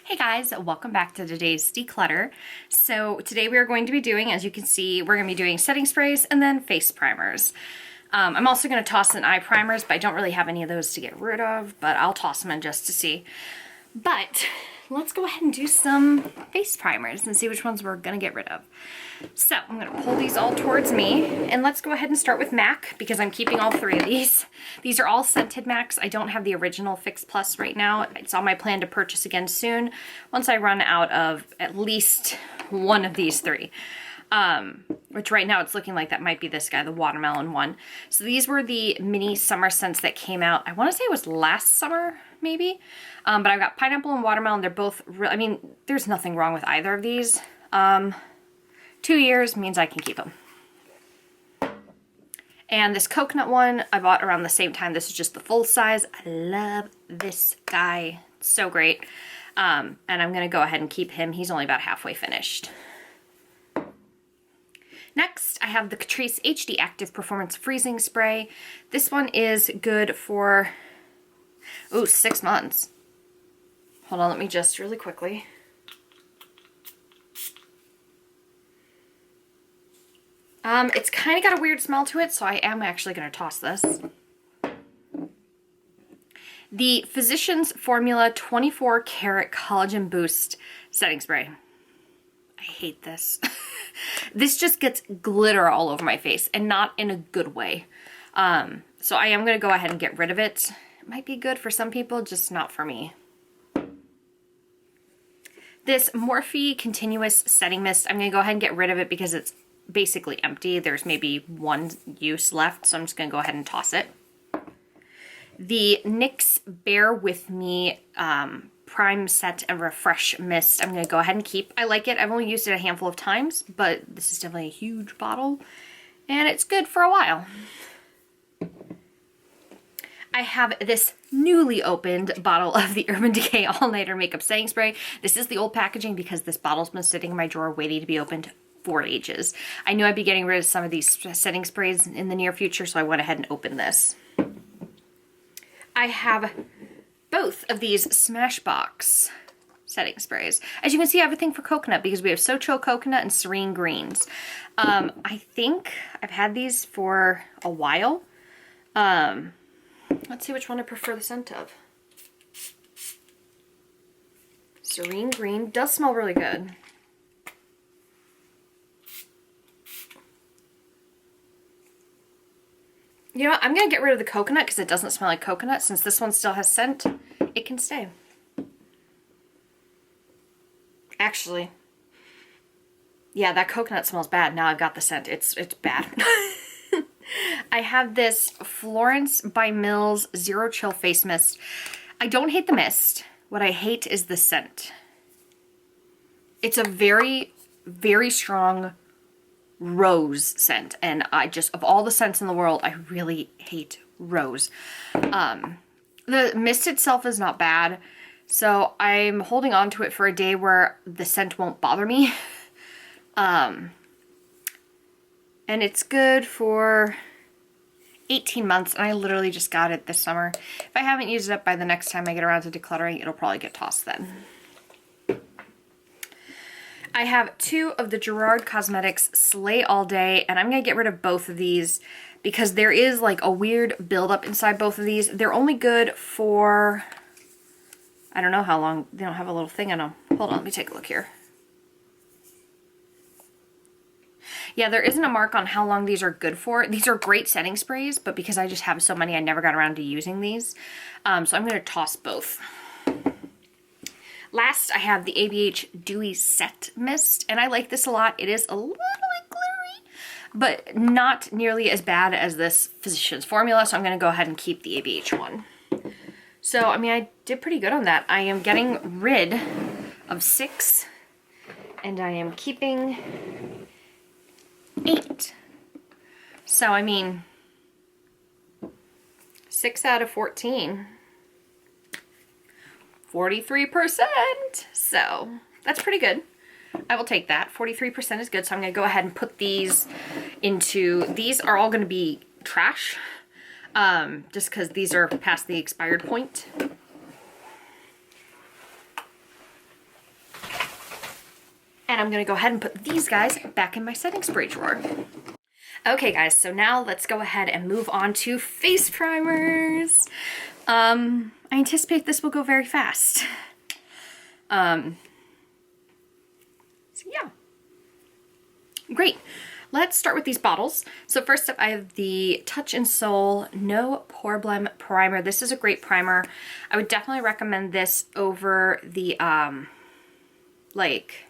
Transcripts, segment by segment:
Hey guys, welcome back to today's declutter. So today we are going to be doing, as you can see, we're going to be doing setting sprays and then face primers. I'm also going to toss in eye primers, but I don't really have any of those to get rid of, but I'll toss them in just to see. But let's go ahead and do some face primers and see which ones we're going to get rid of. So I'm going to pull these all towards me, and let's go ahead and start with MAC because I'm keeping all three of these. These are all scented MACs. I don't have the original Fix Plus right now. It's on my plan to purchase again soon once I run out of at least one of these three. Which right now it's looking like that might be this guy, the watermelon one. So these were the mini summer scents that came out. I want to say it was last summer, maybe. But I've got pineapple and watermelon. They're both, I mean, there's nothing wrong with either of these. 2 years means I can keep them. And this coconut one I bought around the same time. This is just the full size. I love this guy. It's so great. And I'm going to go ahead and keep him. He's only about halfway finished. Next, I have the Catrice HD Active Performance Freezing Spray. This one is good for, 6 months. Hold on, let me just really quickly. It's kind of got a weird smell to it, so I am actually going to toss this. The Physicians Formula 24 Karat Collagen Boost Setting Spray. I hate this. This just gets glitter all over my face, and not in a good way. So I am going to go ahead and get rid of it. It might be good for some people, just not for me. This Morphe Continuous Setting Mist, I'm going to go ahead and get rid of it because it's basically empty. There's maybe one use left, so I'm just going to go ahead and toss it. The NYX Bare With Me Prime Set and Refresh Mist, I'm going to go ahead and keep. I like it. I've only used it a handful of times, but this is definitely a huge bottle, and it's good for a while. I have this newly opened bottle of the Urban Decay All Nighter Makeup Setting Spray. This is the old packaging because this bottle's been sitting in my drawer waiting to be opened for ages. I knew I'd be getting rid of some of these setting sprays in the near future, so I went ahead and opened this. I have both of these Smashbox setting sprays. As you can see, everything for coconut because we have So Chill Coconut and Serene Greens. I think I've had these for a while. Let's see which one I prefer the scent of. Serene Green does smell really good. You know what? I'm going to get rid of the coconut because it doesn't smell like coconut. Since this one still has scent, it can stay. Actually, yeah, that coconut smells bad. Now I've got the scent. It's bad. I have this Florence by Mills Zero Chill Face Mist. I don't hate the mist. What I hate is the scent. It's a very, very strong rose scent, and I just, of all the scents in the world, I really hate rose. The mist itself is not bad, so I'm holding on to it for a day where the scent won't bother me. And it's good for 18 months, and I literally just got it this summer. If I haven't used it up by the next time I get around to decluttering, it'll probably get tossed then. I have two of the Gerard Cosmetics Slay All Day, and I'm going to get rid of both of these because there is like a weird buildup inside both of these. They're only good for, I don't know how long. They don't have a little thing in them. Hold on, let me take a look here. Yeah, there isn't a mark on how long these are good for. These are great setting sprays, but because I just have so many, I never got around to using these. So I'm going to toss both. Last, I have the ABH Dewy Set Mist, and I like this a lot. It is a little bit glittery, but not nearly as bad as this Physicians Formula, so I'm going to go ahead and keep the ABH one. So, I mean, I did pretty good on that. I am getting rid of 6, and I am keeping 8. So, I mean, 6 out of 14. 43%. So that's pretty good. I will take that. 43% is good. So I'm going to go ahead and put these into, these are all going to be trash. Just because these are past the expired point. And I'm gonna go ahead and put these guys back in my setting spray drawer. Okay guys, so now let's go ahead and move on to face primers. I anticipate this will go very fast. So yeah. Great. Let's start with these bottles. So first up, I have the Touch in Soul No Pore Blem Primer. This is a great primer. I would definitely recommend this over the like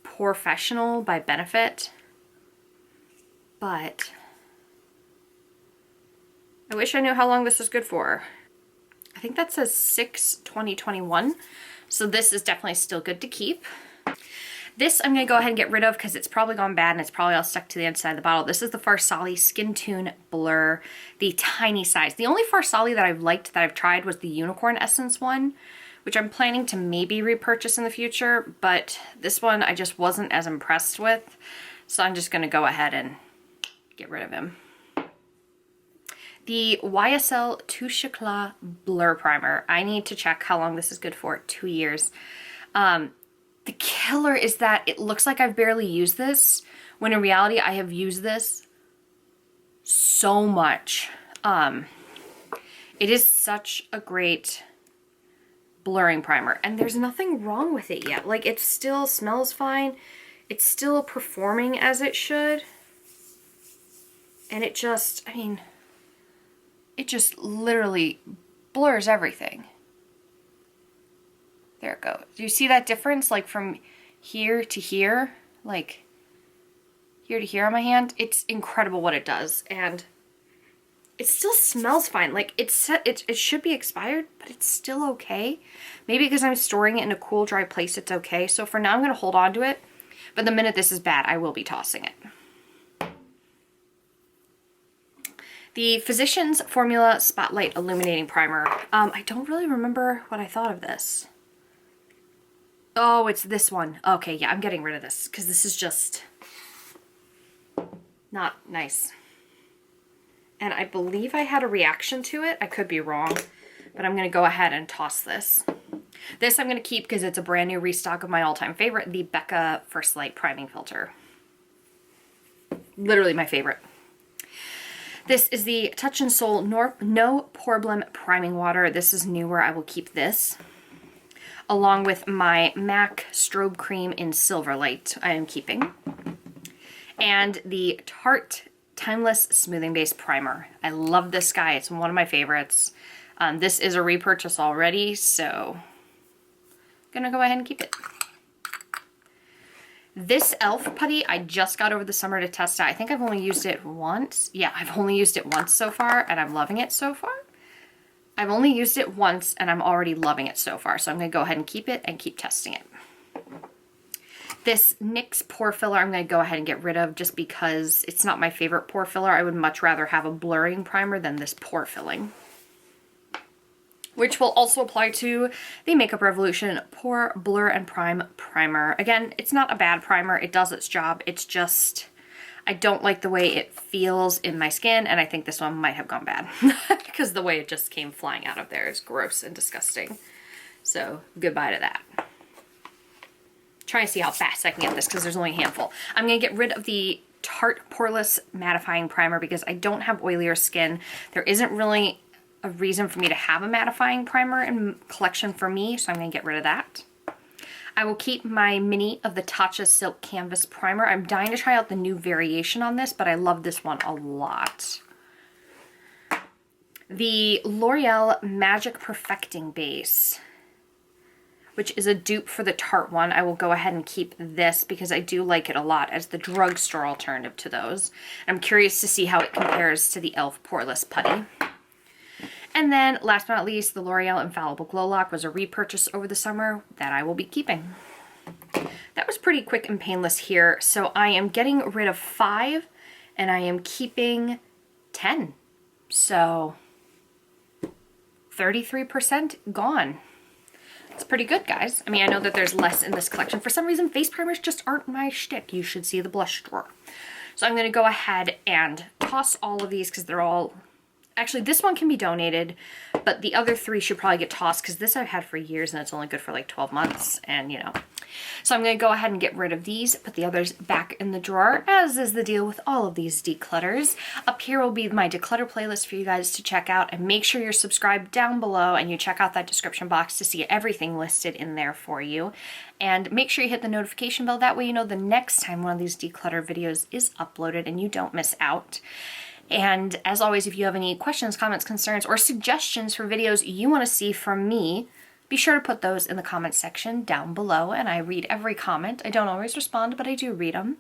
Porefessional by Benefit. But I wish I knew how long this is good for. I think that says 6/20/21. So this is definitely still good to keep. This I'm going to go ahead and get rid of because it's probably gone bad and it's probably all stuck to the inside of the bottle. This is the Farsali Skin Tune Blur, the tiny size. The only Farsali that I've liked that I've tried was the Unicorn Essence one, which I'm planning to maybe repurchase in the future, but this one I just wasn't as impressed with. So I'm just going to go ahead and get rid of him. The YSL Touche Eclat Blur Primer. I need to check how long this is good for. 2 years. The killer is that it looks like I've barely used this, when in reality I have used this so much. It is such a great blurring primer, and there's nothing wrong with it yet. Like, it still smells fine. It's still performing as it should. And it just, I mean, it just literally blurs everything. There it goes. Do you see that difference? Like from here to here, like here to here on my hand? It's incredible what it does. And it still smells fine. Like it should be expired, but it's still okay. Maybe because I'm storing it in a cool, dry place, it's okay. So for now, I'm going to hold on to it. But the minute this is bad, I will be tossing it. The Physicians Formula Spotlight Illuminating Primer. I don't really remember what I thought of this. Oh, it's this one. Okay, yeah, I'm getting rid of this because this is just not nice. And I believe I had a reaction to it. I could be wrong, but I'm going to go ahead and toss this. This I'm going to keep because it's a brand new restock of my all-time favorite, the Becca First Light Priming Filter. Literally my favorite. This is the Touch in Soul No Pore Blem Priming Water. This is newer. I will keep this. Along with my MAC Strobe Cream in Silverlite I am keeping. And the Tarte Timeless Smoothing Base Primer. I love this guy. It's one of my favorites. This is a repurchase already, so I'm gonna go ahead and keep it. This e.l.f. putty I just got over the summer to test out. I think I've only used it once. Yeah, I've only used it once so far, and I'm loving it so far. I've only used it once, and I'm already loving it so far, so I'm going to go ahead and keep it and keep testing it. This NYX Pore Filler I'm going to go ahead and get rid of just because it's not my favorite pore filler. I would much rather have a blurring primer than this pore filling. Which will also apply to the Makeup Revolution Pore Blur and Prime Primer. Again, it's not a bad primer. It does its job. It's just, I don't like the way it feels in my skin, and I think this one might have gone bad. Because the way it just came flying out of there is gross and disgusting. So, goodbye to that. Trying to see how fast I can get this because there's only a handful. I'm going to get rid of the Tarte Poreless Mattifying Primer because I don't have oilier skin. There isn't really a reason for me to have a mattifying primer in collection for me, so I'm going to get rid of that. I will keep my mini of the Tatcha Silk Canvas Primer. I'm dying to try out the new variation on this, but I love this one a lot. The L'Oreal Magic Perfecting Base, which is a dupe for the Tarte one. I will go ahead and keep this because I do like it a lot as the drugstore alternative to those. I'm curious to see how it compares to the e.l.f. Poreless Putty. And then, last but not least, the L'Oreal Infallible Glow Lock was a repurchase over the summer that I will be keeping. That was pretty quick and painless here, so I am getting rid of 5, and I am keeping 10. So, 33% gone. It's pretty good, guys. I mean, I know that there's less in this collection. For some reason, face primers just aren't my shtick. You should see the blush drawer. So I'm going to go ahead and toss all of these because they're all... Actually, this one can be donated, but the other 3 should probably get tossed because this I've had for years and it's only good for like 12 months. And, you know, So I'm going to go ahead and get rid of these, put the others back in the drawer, as is the deal with all of these declutters. Up here will be my declutter playlist for you guys to check out, and make sure you're subscribed down below and you check out that description box to see everything listed in there for you. And make sure you hit the notification bell, that way you know the next time one of these declutter videos is uploaded and you don't miss out. And as always, if you have any questions, comments, concerns, or suggestions for videos you want to see from me, be sure to put those in the comment section down below, and I read every comment. I don't always respond, but I do read them.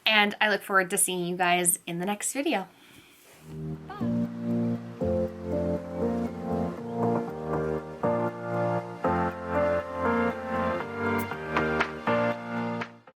And I look forward to seeing you guys in the next video. Bye!